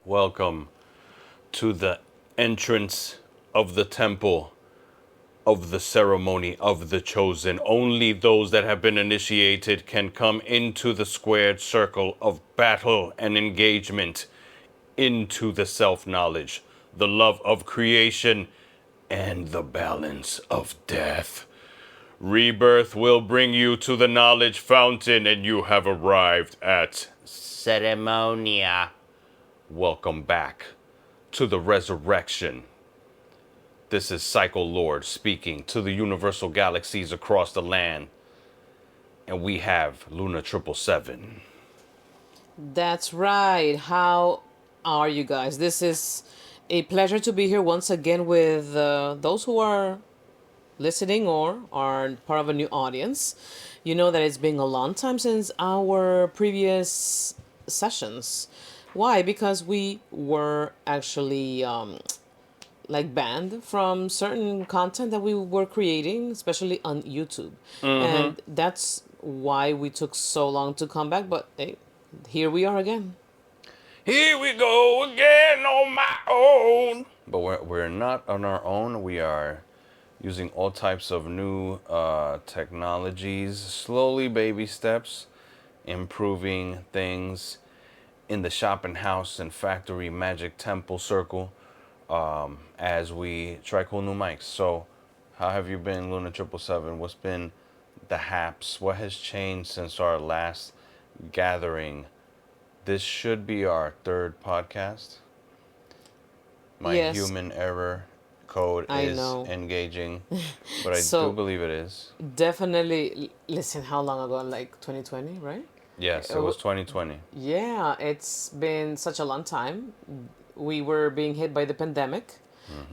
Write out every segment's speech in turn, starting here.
Welcome to the entrance of the temple of the ceremony of the chosen. Only those that have been initiated can come into the squared circle of battle and engagement, into the self knowledge, the love of creation, and the balance of death. Rebirth will bring you to the knowledge fountain, and you have arrived at Ceremonia. Welcome back to the resurrection. This is Cycle Lord speaking to the universal galaxies across the land, and we have Luna 777. That's right. How are you guys? This is a pleasure to be here once again with those who are listening or are part of a new audience. You know that it's been a long time since our previous sessions. Why? Because we were actually like banned from certain content that we were creating, especially on YouTube. And that's why we took so long to come back. But hey, here we are again. Here we go again on my own. But we're not on our own. We are using all types of new technologies, slowly, baby steps, improving things in the shopping house and factory magic temple circle as we try cool new mics. So, how have you been, Luna 777? What's been the haps? What has changed since our last gathering? This should be our third podcast. My Yes, human error code I is know. engaging, but I do So believe it is. definitely, listen, how long ago? Like 2020, right? Yes, it Uh, was 2020. Yeah, it's been such a long time. We were being hit by the pandemic,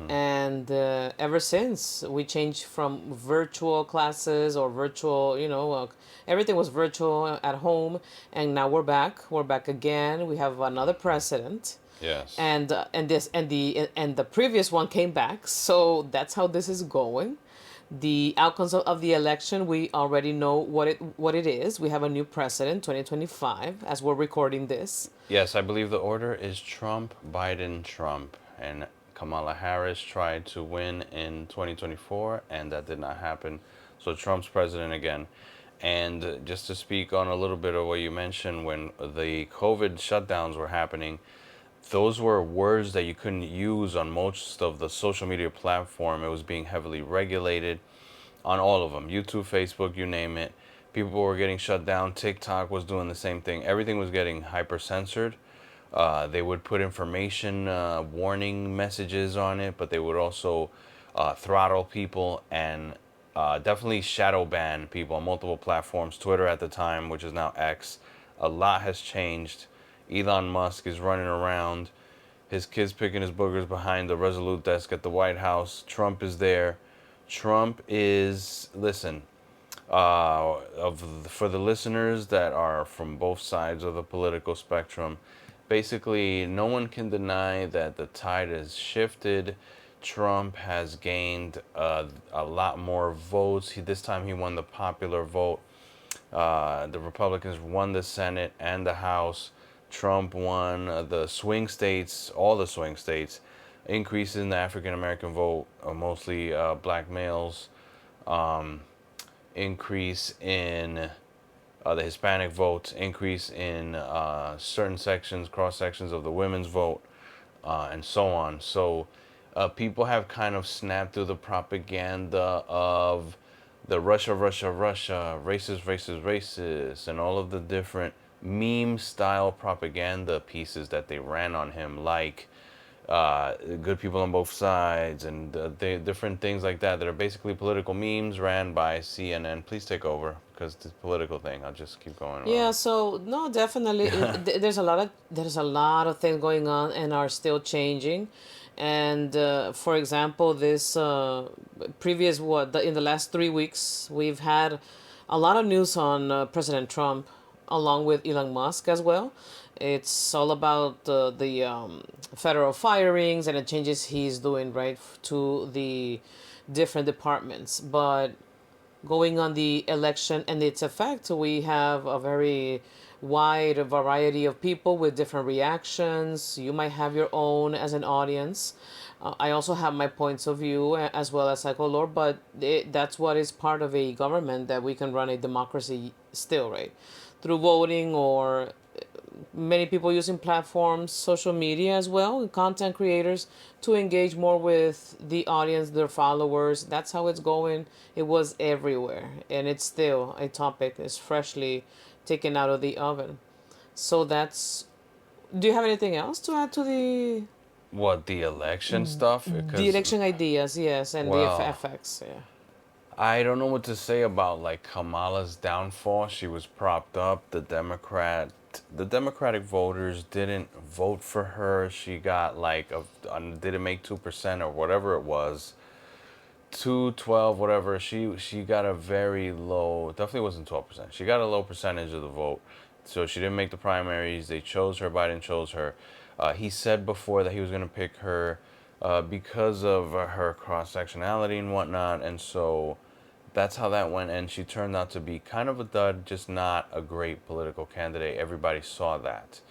and ever since we changed from virtual classes or virtual, everything was virtual at home, and now we're back. We're back again. We have another president, Yes. and the previous one came back. So that's how this is going. The outcomes of the election, we already know what it is. We have a new president, 2025, as we're recording this. Yes, I believe the order is Trump, Biden, Trump. And Kamala Harris tried to win in 2024, and that did not happen. So Trump's president again. And just to speak on a little bit of what you mentioned, when the COVID shutdowns were happening, those were words that you couldn't use on most of the social media platform. It was being heavily regulated on all of them. YouTube, Facebook, you name it. People were getting shut down. TikTok was doing the same thing. Everything was getting hyper censored. They would put information, warning messages on it, but they would also throttle people and definitely shadow ban people on multiple platforms. Twitter at the time, which is now X. A lot has changed. Elon Musk is running around. His kids picking his boogers behind the Resolute desk at the White House. Trump is there. Trump is, listen, for the listeners that are from both sides of the political spectrum, basically no one can deny that the tide has shifted. Trump has gained a lot more votes. This time he won the popular vote. The Republicans won the Senate and the House. Trump won the swing states, all the swing states. Increase in the African American vote, mostly black males. Increase in the Hispanic vote. Increase in certain sections, cross sections of the women's vote, and so on. So people have kind of snapped through the propaganda of the Russia, Russia, Russia, racist, racist, racist, and all of the different meme style propaganda pieces that they ran on him, like good people on both sides, and different things like that are basically political memes ran by CNN. Please take over because it's a political thing. I'll just keep going Yeah, on. so no, definitely, there's a lot of things going on and are still changing, and for example, this previous in the last 3 weeks, we've had a lot of news on President Trump, along with Elon Musk as well. It's all about the federal firings and the changes he's doing right to the different departments, but going on the election and its effect, we have a very wide variety of people with different reactions. You might have your own as an audience. I also have my points of view as well as Psycholore, but that's what is part of a government, that we can run a democracy still, right? Through voting, or many people using platforms, social media as well, and content creators to engage more with the audience, their followers. That's how it's going. It was everywhere, and it's still a topic that's freshly taken out of the oven. So that's. Do you have anything else to add to What, the election stuff? the Because, election ideas? Yes, and the well, effects. Yeah. I don't know what to say about like Kamala's downfall. She was propped up. The Democratic voters didn't vote for her. She got like didn't make 2% or whatever it was, 212 whatever. She got a very low. Definitely wasn't 12%. She got a low percentage of the vote, so she didn't make the primaries. They chose her. Biden chose her. He said before that he was going to pick her because of her cross sectionality and whatnot, and so that's how that went. And she turned out to be kind of a dud, just not a great political candidate. Everybody saw that.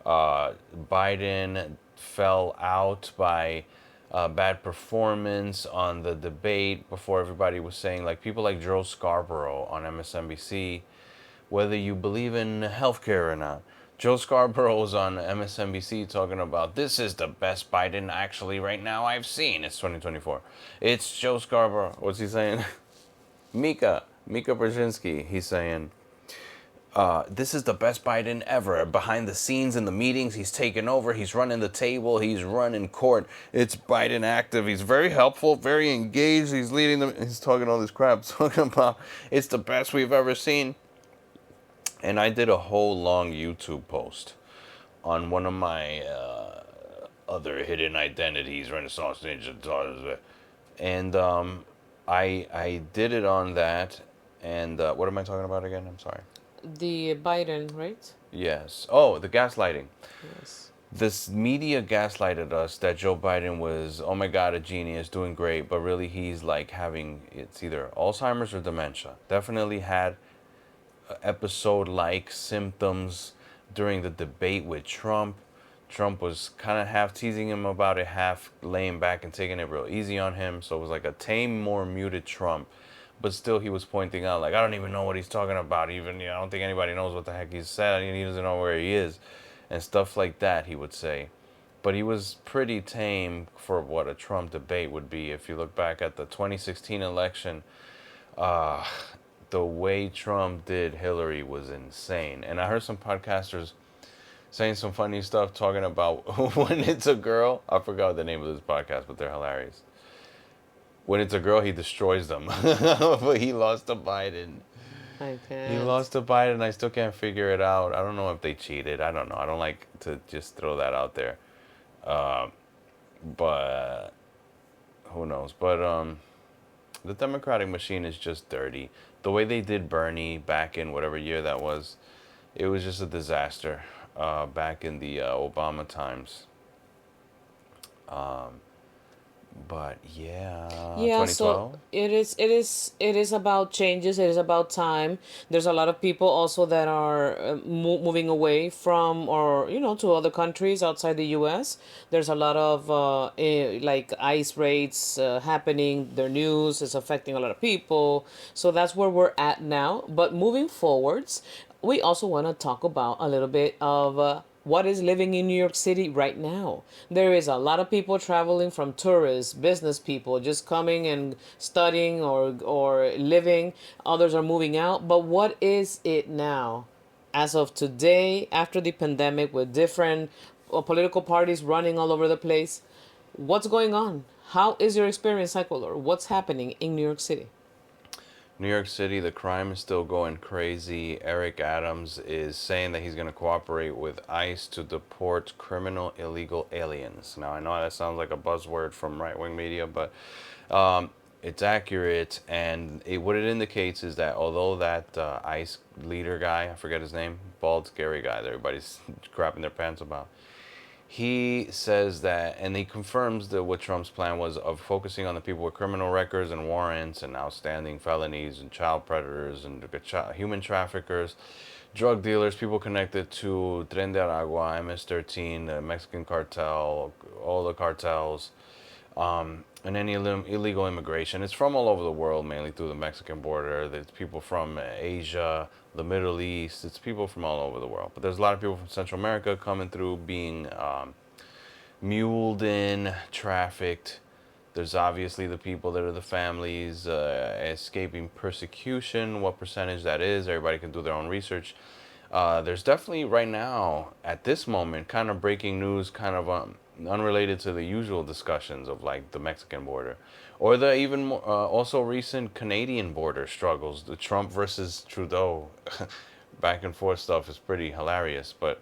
Biden fell out by bad performance on the debate before everybody was saying, like people like Joe Scarborough on MSNBC, whether you believe in healthcare or not. Joe Scarborough was on MSNBC talking about this is the best Biden actually right now I've seen. It's 2024. It's Joe Scarborough. What's he saying? Mika Brzezinski. He's saying, this is the best Biden ever. Behind the scenes in the meetings, he's taken over. He's running the table. He's running court. It's Biden active. He's very helpful, very engaged. He's leading them. He's talking all this crap, talking about it's the best we've ever seen. And I did a whole long YouTube post on one of my other hidden identities, Renaissance Ninja, and I did it on that. And what am I talking about again? I'm sorry. The Biden, right? Yes. Oh, the gaslighting. Yes. This media gaslighted us that Joe Biden was, oh my God, a genius, doing great, but really he's like having, it's either Alzheimer's or dementia. Definitely had episode like symptoms during the debate with Trump. Trump was kind of half teasing him about it, half laying back and taking it real easy on him. So it was like a tame, more muted Trump. But still, he was pointing out, like, I don't even know what he's talking about. Even, I don't think anybody knows what the heck he said. He doesn't know where he is. And stuff like that, he would say. But he was pretty tame for what a Trump debate would be. If you look back at the 2016 election, uh, the way Trump did Hillary was insane. And I heard some podcasters saying some funny stuff talking about when it's a girl. I forgot the name of this podcast, but they're hilarious. When it's a girl, he destroys them. But he lost to Biden. I He can't. lost to Biden. I still can't figure it out. I don't know if they cheated. I don't know. I don't like to just throw that out there. But who knows? But the Democratic machine is just dirty. The way they did Bernie back in whatever year that was, it was just a disaster. Back in the Obama times. But yeah, Yeah, so 2012. it is about changes. It is about time. There's a lot of people also that are moving away from, or to other countries outside the U.S. There's a lot of like ICE raids happening. Their news is affecting a lot of people. So that's where we're at now. But moving forwards, we also want to talk about a little bit of what is living in New York City right now. There is a lot of people traveling, from tourists, business people just coming and studying or living. Others are moving out. But what is it now? As of today, after the pandemic, with different political parties running all over the place, what's going on? How is your experience, Cycler? What's happening in New York City? New York City, the crime is still going crazy. Eric Adams is saying that he's going to cooperate with ICE to deport criminal illegal aliens. Now, I know that sounds like a buzzword from right-wing media, but it's accurate. And what it indicates is that although that ICE leader guy, I forget his name, bald, scary guy that everybody's crapping their pants about, he says that, and he confirms that what Trump's plan was of focusing on the people with criminal records and warrants and outstanding felonies and child predators and human traffickers, drug dealers, people connected to Tren de Aragua, MS-13, the Mexican cartel, all the cartels, and any illegal immigration. It's from all over the world, mainly through the Mexican border. There's people from Asia, the Middle East. It's people from all over the world. But there's a lot of people from Central America coming through, being muled in, trafficked. There's obviously the people that are the families escaping persecution. What percentage that is, everybody can do their own research. There's definitely right now, at this moment, kind of breaking news, kind of unrelated to the usual discussions of like the Mexican border, or the even more, also recent Canadian border struggles. The Trump versus Trudeau back and forth stuff is pretty hilarious, but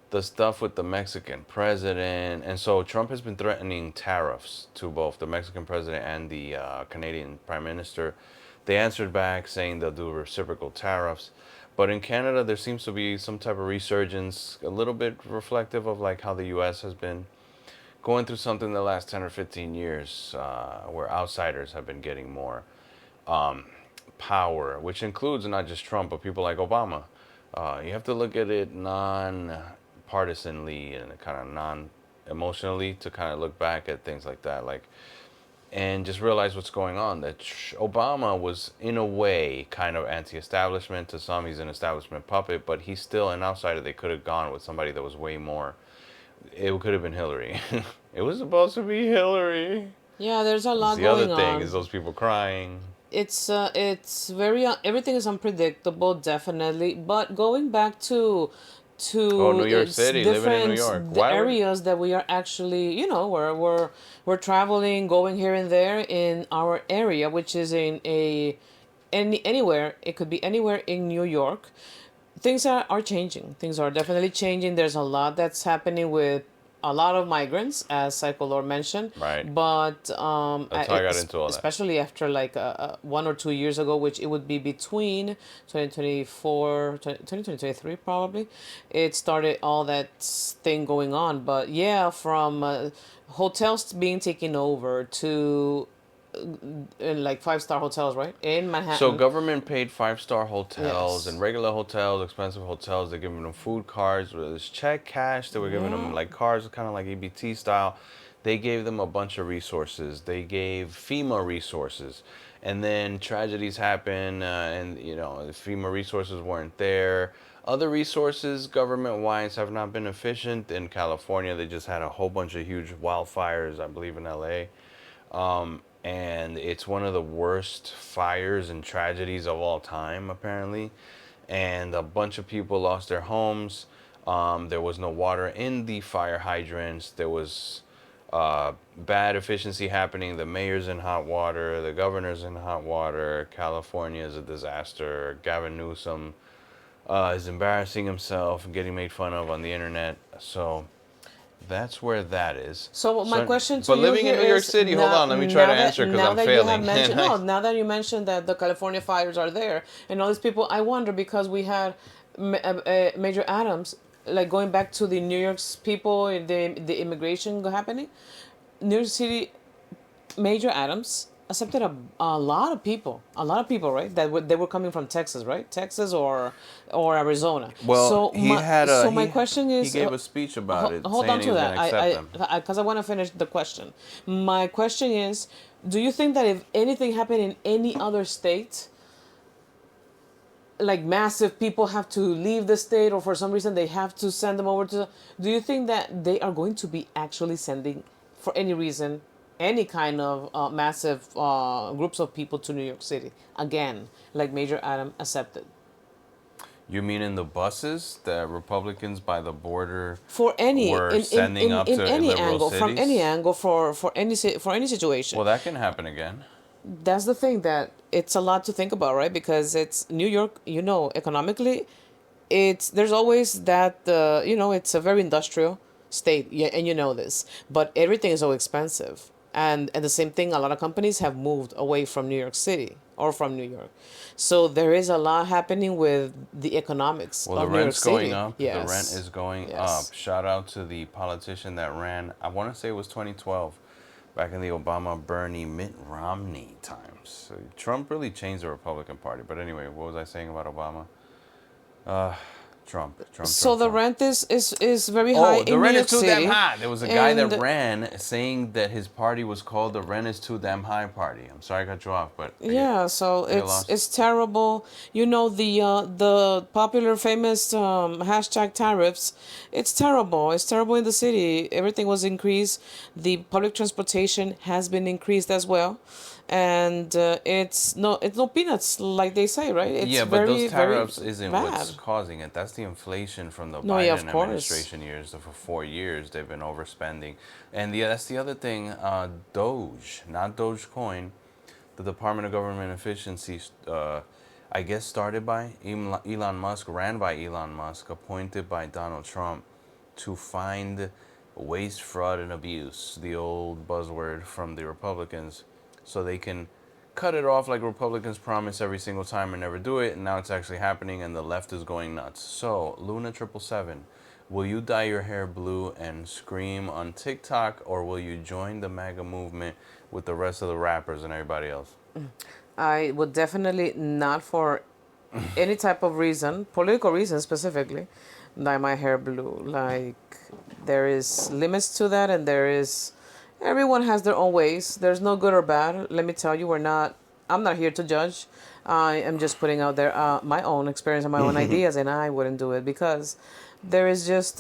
the stuff with the Mexican president, and so Trump has been threatening tariffs to both the Mexican president and the Canadian prime minister. They answered back saying they'll do reciprocal tariffs. But in Canada, there seems to be some type of resurgence, a little bit reflective of like how the U.S. has been going through something the last 10 or 15 years, where outsiders have been getting more power, which includes not just Trump, but people like Obama. You have to look at it non-partisanly and kind of non-emotionally to kind of look back at things like that, like, and just realize what's going on. That Obama was, in a way, kind of anti-establishment. To some, he's an establishment puppet, but he's still an outsider. They could have gone with somebody that was way more. It could have been Hillary. It was supposed to be Hillary. Yeah, there's a lot The other going thing is on. those people crying. It's very everything is unpredictable, definitely. But going back Oh, New to York its City, living in New different York. the Why would? areas that we are actually, we're traveling, going here and there in our area, which is in anywhere. It could be anywhere in New York. Things are changing. Things are definitely changing. There's a lot that's happening with a lot of migrants, as Cycolor mentioned, Right. but That's how I got into all that. especially after like 1 or 2 years ago, which it would be between 2024, 2023 probably, it started all that thing going on. But yeah, from hotels being taken over to like 5-star hotels, right, in So Manhattan. government paid 5-star hotels and Yes. regular hotels, expensive hotels. They're giving them food cards, whether it's check, cash. They were giving them Yeah. like cards, kind of like EBT style. They gave them a bunch of resources. They gave FEMA resources, and then tragedies happen, and the FEMA resources weren't there. Other resources, government-wise, have not been efficient. In California, they just had a whole bunch of huge wildfires, I believe, in LA. And it's one of the worst fires and tragedies of all time, apparently. And a bunch of people lost their homes. There was no water in the fire hydrants. There was bad efficiency happening. The mayor's in hot water. The governor's in hot water. California is a disaster. Gavin Newsom is embarrassing himself and getting made fun of on the internet. So that's where that is. So my question to But you living in here New York is City, hold on, let me try to answer because now I'm that you have failing. mentioned no, now that you mentioned that the California fires are there and all these people, I wonder because we had Major Adams, like going back to the New York's people, the immigration happening, New York City, Major Adams accepted a lot of people, right? They were coming from Texas, right? Texas or Arizona. Well, So he my had so a my question he is, gave a speech about it hold saying on he to was that. going to accept them. I because I want to finish the question. My question is, do you think that if anything happened in any other state, like massive people have to leave the state or for some reason they have to send them over to, do you think that they are going to be actually sending for any reason any kind of massive groups of people to New York City again, like Major Adam accepted? You mean in the buses that Republicans by the border For any were sending up in to any liberal angle, from any cities? angle, for any situation. Well, that can happen again. That's the thing, that it's a lot to think about, right? Because it's New York, economically, it's there's always that it's a very industrial state, yeah, and you know this, but everything is so expensive, and the same thing, a lot of companies have moved away from New York City or from New York, so there is a lot happening with the economics Well, the of New York rent's going City. up. The rent Yes, is going yes. up. Shout out to the politician that ran, I want to say it was 2012, back in the Obama, Bernie, Mitt Romney times. Trump really changed the Republican Party. But anyway, what was I saying about Obama? Uh, Trump, Trump, So Trump, the Trump. rent is very high Oh, the in New rent is York too damn City, high. There was a guy that and ran saying that his party was called the Rent is Too Damn High Party. I'm sorry I cut you off, but yeah, so I get it's lost. it's terrible. You know the popular famous hashtag tariffs. It's terrible. It's terrible in the city. Everything was increased. The public transportation has been increased as well, and it's no peanuts like they say, right? It's Yeah, but those very very tariffs isn't what's bad. causing it. That's the inflation from the No, yeah, of Biden course. administration years. For 4 years, they've been overspending, and that's the other thing. Doge, not Dogecoin, the Department of Government Efficiency. I guess started by Elon Musk, ran by Elon Musk, appointed by Donald Trump to find waste, fraud, and abuse, the old buzzword from the Republicans, so they can cut it off like Republicans promise every single time and never do it. And now it's actually happening, and the left is going nuts. So, Luna 777, will you dye your hair blue and scream on TikTok, or will you join the MAGA movement with the rest of the rappers and everybody else? I would definitely not for any type of reason, political reason specifically, dye my hair blue. Like there is limits to that, and there is everyone has their own ways. There's no good or bad. Let me tell you, we're not. I'm not here to judge. I am just putting out there my own experience and my own ideas, and I wouldn't do it because there is just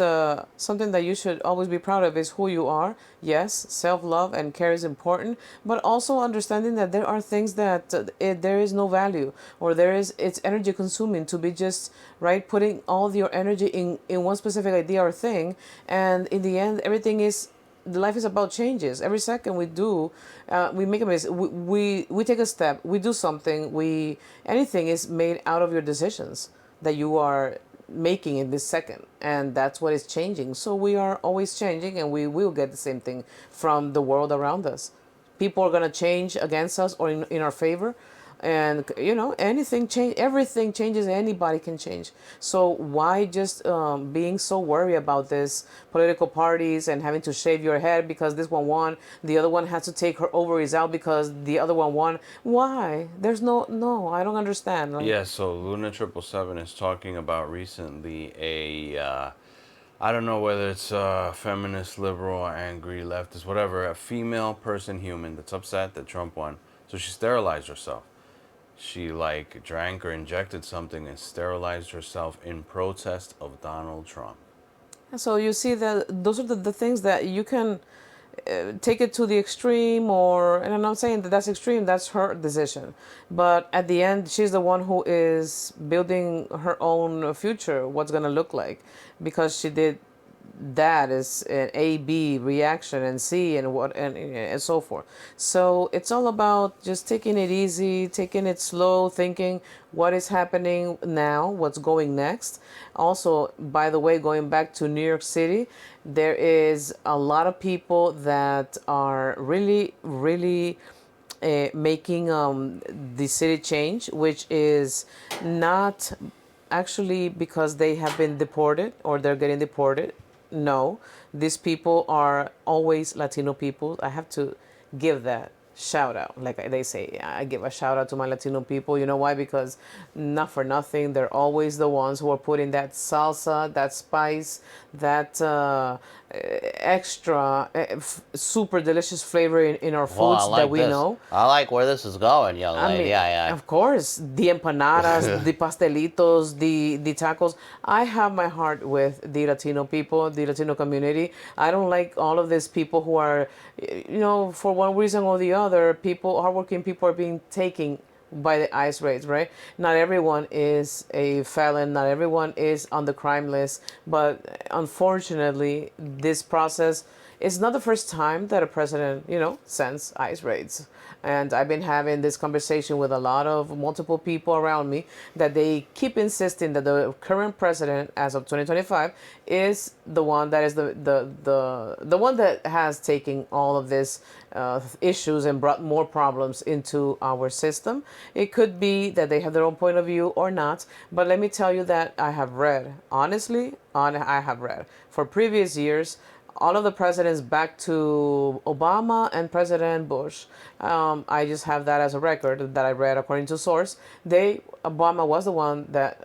something that you should always be proud of is who you are. Yes, self-love and care is important, but also understanding that there are things that there is no value, or it's energy consuming to be just right putting all your energy in one specific idea or thing, and in the end everything is life is about changes. Every second we do, we make a mistake. We take a step. We do something. We anything is made out of your decisions that you are making in this second, and that's what is changing. So we are always changing, and we will get the same thing from the world around us. People are gonna change against us or in our favor, and anything change, everything changes, anybody can change. So why just being so worried about this political parties and having to shave your head because this one won, the other one has to take her ovaries out because the other one won? Why? There's no, I don't understand. Like, Yeah, so Luna 777 is talking about recently I don't know whether it's a feminist, liberal, angry, leftist, whatever, a female person, human, that's upset that Trump won. So she sterilized herself. She like drank or injected something and sterilized herself in protest of Donald Trump. so you see that those are the things that you can take it to the extreme, or and I'm not saying that that's extreme, that's her decision, but at the end she's the one who is building her own future, what's going to look like, because she did that is an A B reaction and C and what and so forth. So it's all about just taking it easy, taking it slow, thinking what is happening now, what's going next. Also, by the way, going back to New York City, there is a lot of people that are really really making the city change, which is not actually because they have been deported or they're getting deported. No, these people are always Latino people. I have to give that shout out. Like they say, I give a shout out to my Latino people. You know why? Because not for nothing, they're always the ones who are putting that salsa, that spice, that extra super delicious flavor in our Well, I foods that like we this. know. I like where this is going, young I lady. mean, of course, the empanadas, the pastelitos, the tacos. I have my heart with the Latino people, the Latino community. I don't like all of these people who are, for one reason or the other, hardworking people are being taken by the ICE raids, right? Not everyone is a felon, not everyone is on the crime list, but unfortunately, this process is not the first time that a president, sends ICE raids. And I've been having this conversation with a lot of multiple people around me that they keep insisting that the current president, as of 2025, is the one that is the one that has taken all of this issues and brought more problems into our system. It could be that they have their own point of view or not, but let me tell you that I have read, honestly, I have read for previous years all of the presidents back to Obama and President Bush. I just have that as a record that I read according to source. Obama was the one that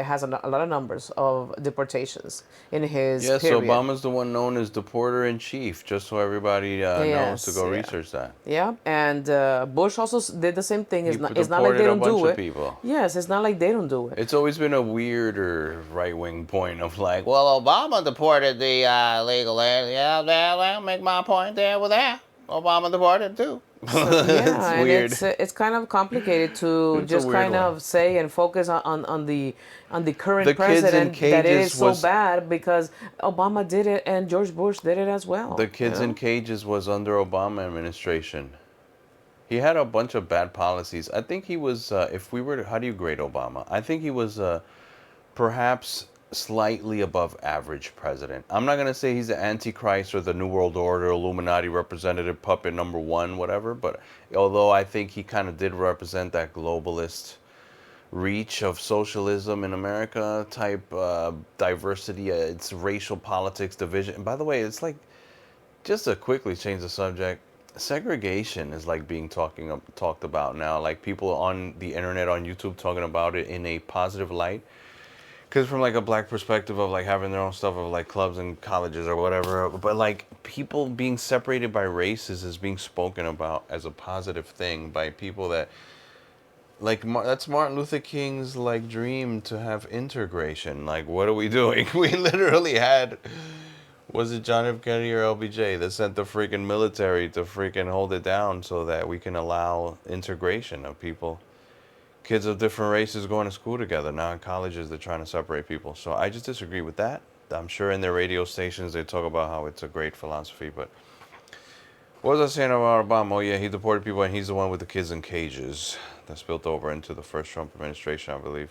has a lot of numbers of deportations in his Yes, period. Obama's the one known as the porter in chief, just so everybody knows to Yes, go yeah. research that. Yeah, and Bush also did the same thing. He It's not like they deported a don't bunch do of it. people. Yes, it's not like they don't do it. It's always been a weirder right wing point of like, well, Well, Obama deported the illegal aliens. Yeah, well, make my point there with that. Obama deported too. So it's yeah, and weird. it's kind of complicated to It's a just weird kind one. of say and focus on the The current kids in president that it is cages so was bad because Obama did it and George Bush did it as well. the kids in cages was under Obama administration. He had a bunch of bad policies. I think he was, if we were to, how do you grade Obama? I think he was perhaps slightly above average president. I'm not going to say he's the Antichrist or the New World Order, Illuminati representative, puppet number one, whatever. But although I think he kind of did represent that globalist reach of socialism in America type diversity, it's racial politics, division. And by the way, it's like, just to quickly change the subject, segregation is like being talked about now. Like people on the internet, on YouTube, talking about it in a positive light. Because from like a black perspective of like having their own stuff of like clubs and colleges or whatever, but like people being separated by races is being spoken about as a positive thing by people that like that's Martin Luther King's like dream to have integration. Like, what are we doing? We literally had, was it John F. Kennedy or LBJ that sent the freaking military to freaking hold it down so that we can allow integration of people, kids of different races going to school together. Now in colleges they're trying to separate people. So I just disagree with that. I'm sure in their radio stations they talk about how it's a great philosophy, but what was I saying about Obama? Oh yeah, he deported people and he's the one with the kids in cages that spilled over into the first Trump administration, I believe.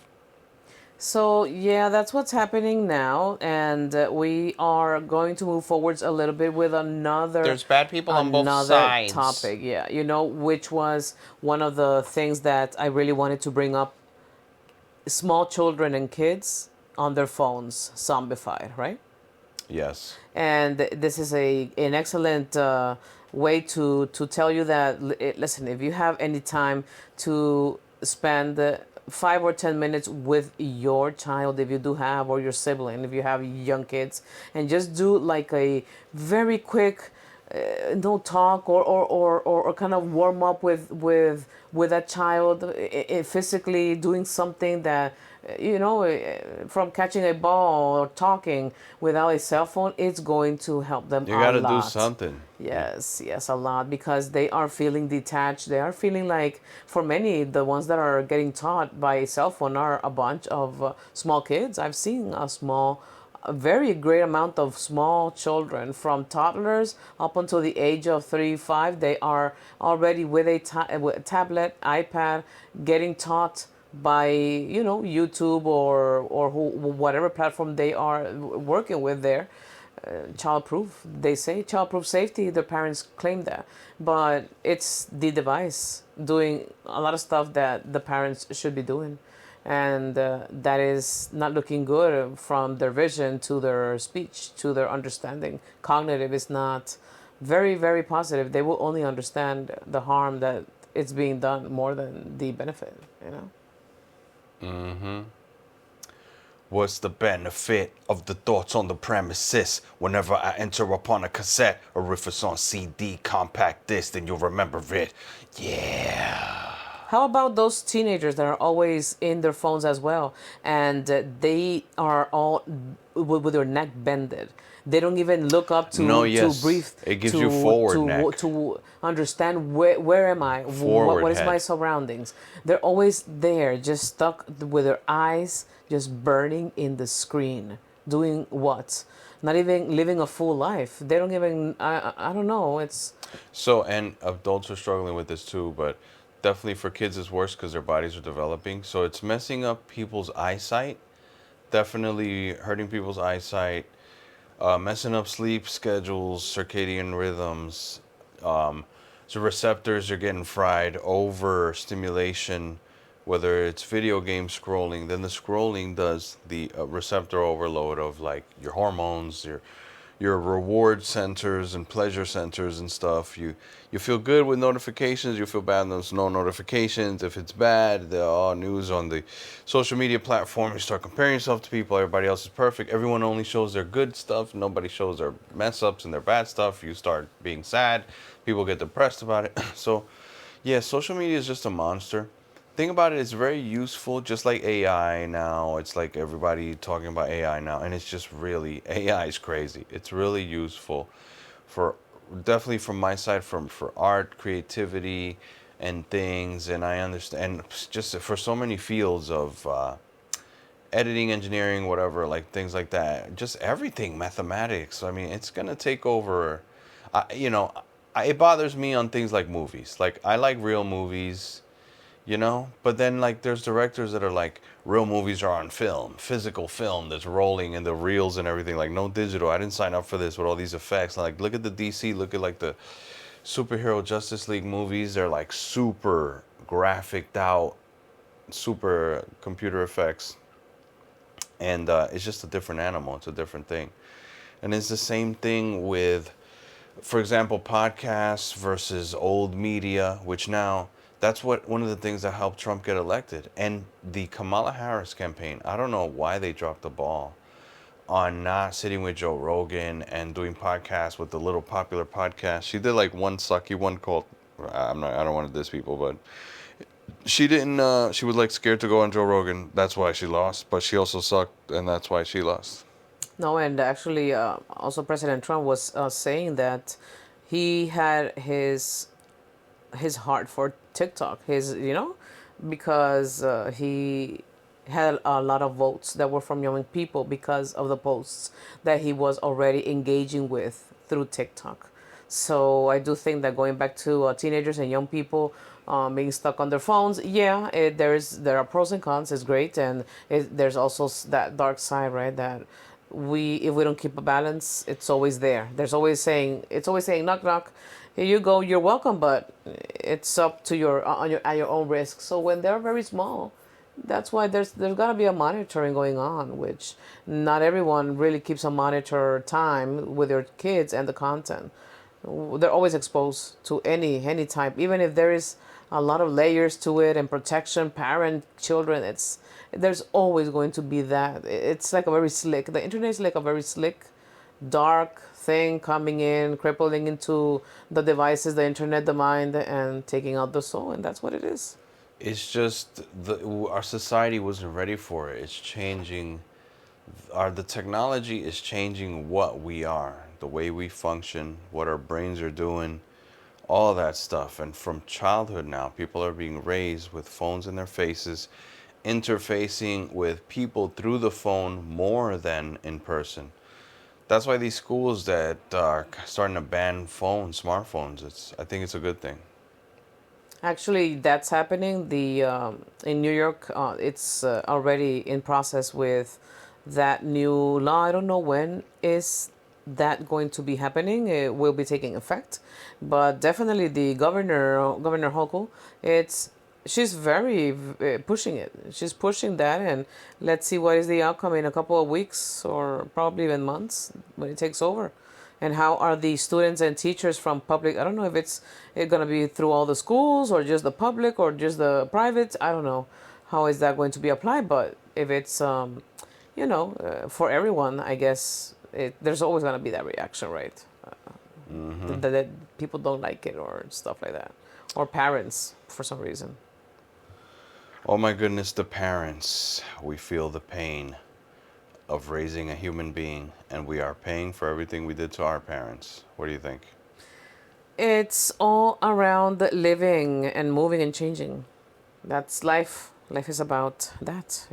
So yeah, that's what's happening now, and we are going to move forwards a little bit with There's bad people on both sides. topic. Yeah, which was one of the things that I really wanted to bring up: small children and kids on their phones, zombified, right? Yes. And this is an excellent way to tell you that listen, if you have any time to spend 5 or 10 minutes with your child, if you do have, or your sibling, if you have young kids, and just do like a very quick no talk or kind of warm up with that child, physically doing something that from catching a ball or talking without a cell phone, it's going to help them You a gotta lot. do something. Yes, a lot, because they are feeling detached. They are feeling like, for many, the ones that are getting taught by a cell phone are a bunch of small kids. I've seen a very great amount of small children, from toddlers up until the age of 3, 5. They are already with with tablet, iPad, getting taught by YouTube or whatever platform they are working with there. Childproof, they say, childproof safety, the parents claim that, but it's the device doing a lot of stuff that the parents should be doing, and that is not looking good, from their vision to their speech to their understanding. Cognitive is not very, very positive. They will only understand the harm that it's being done more than the benefit. What's the benefit of the thoughts on the premises? Whenever I enter upon a cassette, or if it's on CD, compact disc, then you'll remember it. Yeah. How about those teenagers that are always in their phones as well, and they are all with their neck bended? They don't even look up to No, yes. to breathe. It gives you forward neck. To understand where am I? Forward What is my head. surroundings? They're always there, just stuck with their eyes just burning in the screen, doing what? Not even living a full life. They don't even. I don't know. It's So, and adults are struggling with this too, but definitely for kids it's worse because their bodies are developing. So it's messing up people's eyesight, definitely hurting people's eyesight, messing up sleep schedules, circadian rhythms. So receptors are getting fried, overstimulation, whether it's video game scrolling, then the scrolling does the receptor overload of like your hormones, your reward centers and pleasure centers and stuff. You feel good with notifications. You feel bad when there's no notifications. If it's bad, the all news on the social media platform. You start comparing yourself to people. Everybody else is perfect. Everyone only shows their good stuff. Nobody shows their mess ups and their bad stuff. You start being sad. People get depressed about it. So, yeah, social media is just a monster. Think about it, it's very useful, just like AI now. It's like everybody talking about AI now, and it's just really, AI is crazy. It's really useful for, definitely from my side, from for art, creativity, and things. And I understand, and just for so many fields of editing, engineering, whatever, like things like that. Just everything, mathematics. I mean, it's gonna take over. You know, it bothers me on things like movies. Like I like real movies, you know, but then like there's directors that are like, real movies are on film, physical film that's rolling in the reels and everything, like no digital. I didn't sign up for this with all these effects. Like look at the DC, look at like the superhero Justice League movies. They're like super graphicked out, super computer effects, and it's just a different animal. It's a different thing. And it's the same thing with, for example, podcasts versus old media, which now that's what one of the things that helped Trump get elected. And the Kamala Harris campaign, I don't know why they dropped the ball on not sitting with Joe Rogan and doing podcasts with the little popular podcast. She did like one sucky one called, I don't want to diss people, but she didn't she was like scared to go on Joe Rogan. That's why she lost, but she also sucked and that's why she lost. No, and actually, also President Trump was saying that he had his heart for TikTok. Because he had a lot of votes that were from young people because of the posts that he was already engaging with through TikTok. So I do think that going back to teenagers and young people being stuck on their phones, yeah, there are pros and cons. It's great, and there's also that dark side, right? That if we don't keep a balance, it's always there. It's always saying knock knock, here you go, you're welcome, but it's up to at your own risk. So when they're very small, that's why there's got to be a monitoring going on, which not everyone really keeps a monitor time with their kids and the content. They're always exposed to any type, even if there is a lot of layers to it and protection, parent, children. There's always going to be that. It's like a very slick. The internet is like a very slick, dark thing coming in, crippling into the devices, the internet, the mind, and taking out the soul, and that's what it is. It's just our society wasn't ready for it. It's changing. The technology is changing what we are, the way we function, what our brains are doing, all that stuff. And from childhood now, people are being raised with phones in their faces, interfacing with people through the phone more than in person. That's why these schools that are starting to ban smartphones, I think it's a good thing. Actually, that's happening. The In New York, it's already in process with that new law. I don't know when is that going to be happening. It will be taking effect, but definitely the Governor Hochul, it's she's very pushing it. She's pushing that, and let's see what is the outcome in a couple of weeks or probably even months when it takes over. And how are the students and teachers from public? I don't know if it's going to be through all the schools or just the public or just the private. I don't know how is that going to be applied. But if it's for everyone, I guess there's always going to be that reaction, right? That people don't like it or stuff like that, or parents for some reason. Oh my goodness, the parents. We feel the pain of raising a human being, and we are paying for everything we did to our parents. What do you think? It's all around living and moving and changing. That's life. Life is about that.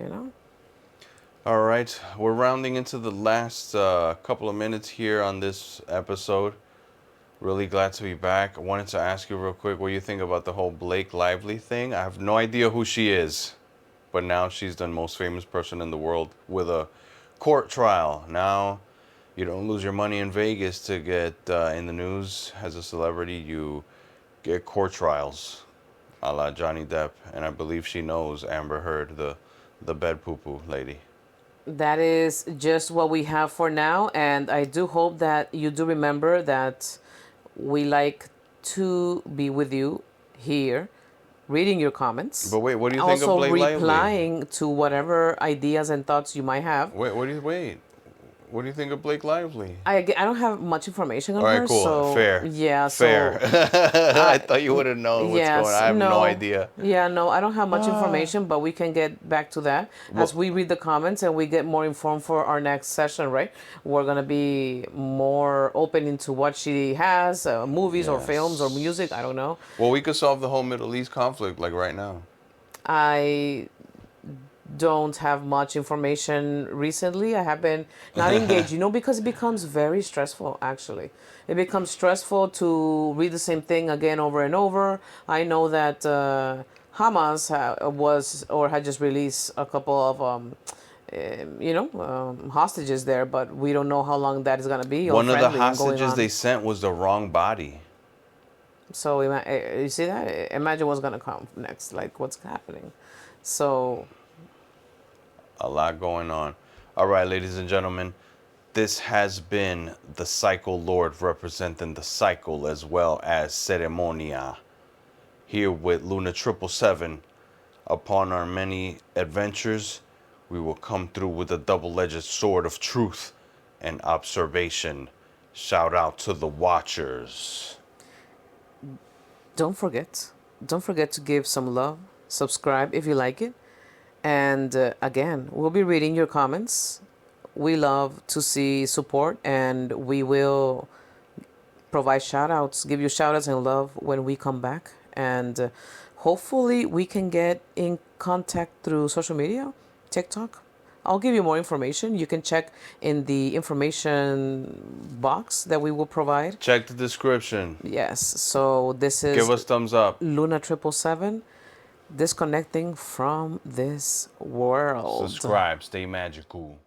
All right, we're rounding into the last couple of minutes here on this episode. Really glad to be back. I wanted to ask you real quick what you think about the whole Blake Lively thing. I have no idea who she is, but now she's the most famous person in the world with a court trial. Now, you don't lose your money in Vegas to get in the news as a celebrity. You get court trials, a la Johnny Depp, and I believe she knows Amber Heard, the bed poo poo lady. that is just what we have for now. And I do hope that you do remember that we like to be with you here, reading your comments. But wait, what do you think of Also Blake Lively? replying to whatever ideas and thoughts you might have. Wait? What do you think of Blake Lively? I don't have much information on All right, her, cool. so Fair. yeah, Fair. I thought you would have known what's yes, going on. I have no no, idea. yeah, no, I don't have much information, but we can get back to that as we read the comments and we get more informed for our next session, right? We're gonna be more open into what she has, movies or films or music. I don't know. Well, we could solve the whole Middle East conflict like right now. I don't have much information recently. I have been not engaged, because it becomes very stressful, actually. It becomes stressful to read the same thing again over and over. I know that Hamas had just released a couple of hostages there, but we don't know how long that is going to be. One of the Unfriendly and going hostages on. they sent was the wrong body. So you see that? Imagine what's going to come next, like what's happening. So A lot going on. All right, ladies and gentlemen, this has been the Cycle Lord representing the cycle as well as Ceremonia. Here with Luna 777. Upon our many adventures, we will come through with a double-edged sword of truth and observation. Shout out to the watchers. don't forget to give some love, subscribe if you like it. And again, we'll be reading your comments. We love to see support, and we will provide shout outs, give you shout outs and love when we come back. And hopefully, we can get in contact through social media, TikTok. I'll give you more information. You can check in the information box that we will provide. Check the description. Yes, so this is Give us thumbs up. Luna 777. Disconnecting from this world. Subscribe. Stay magical.